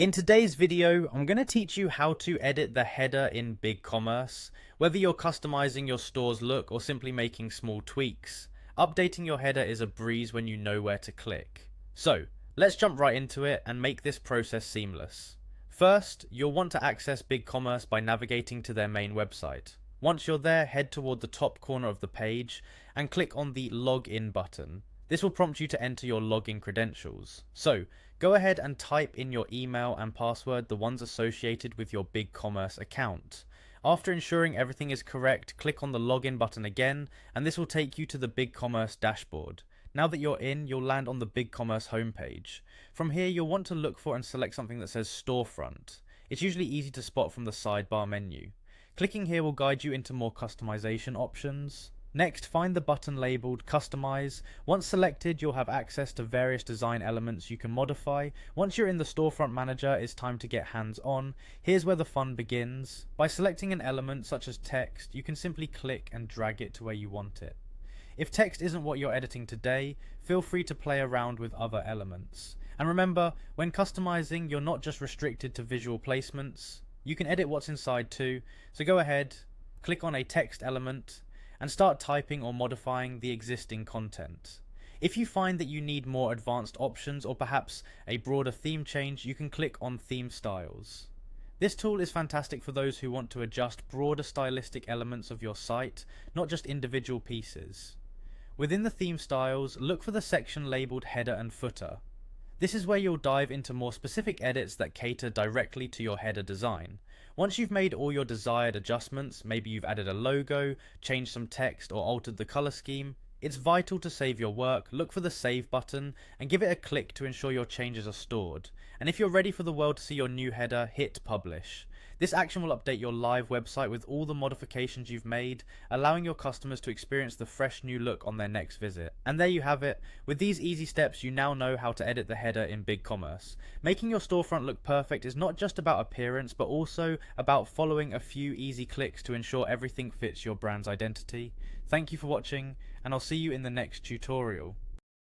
In today's video, I'm going to teach you how to edit the header in Bigcommerce. Whether you're customizing your store's look or simply making small tweaks, updating your header is a breeze when you know where to click. So, let's jump right into it and make this process seamless. First, you'll want to access Bigcommerce by navigating to their main website. Once you're there, head toward the top corner of the page and click on the Login button. This will prompt you to enter your login credentials. So, go ahead and type in your email and password, the ones associated with your Bigcommerce account. After ensuring everything is correct, click on the Login button again, and this will take you to the Bigcommerce dashboard. Now that you're in, you'll land on the Bigcommerce homepage. From here, you'll want to look for and select something that says Storefront. It's usually easy to spot from the sidebar menu. Clicking here will guide you into more customization options. Next, find the button labeled Customize. Once selected, you'll have access to various design elements you can modify. Once you're in the Storefront Manager, it's time to get hands-on. Here's where the fun begins. By selecting an element such as text, you can simply click and drag it to where you want it. If text isn't what you're editing today, feel free to play around with other elements. And remember, when customizing, you're not just restricted to visual placements. You can edit what's inside too, so go ahead, click on a text element, and start typing or modifying the existing content. If you find that you need more advanced options or perhaps a broader theme change, you can click on Theme Styles. This tool is fantastic for those who want to adjust broader stylistic elements of your site, not just individual pieces. Within the theme styles, look for the section labeled Header and Footer. This is where you'll dive into more specific edits that cater directly to your header design. Once you've made all your desired adjustments, maybe you've added a logo, changed some text, or altered the color scheme, it's vital to save your work. Look for the Save button and give it a click to ensure your changes are stored. And if you're ready for the world to see your new header, hit Publish. This action will update your live website with all the modifications you've made, allowing your customers to experience the fresh new look on their next visit. And there you have it. With these easy steps, you now know how to edit the header in Bigcommerce. Making your storefront look perfect is not just about appearance, but also about following a few easy clicks to ensure everything fits your brand's identity. Thank you for watching, and I'll see you in the next tutorial.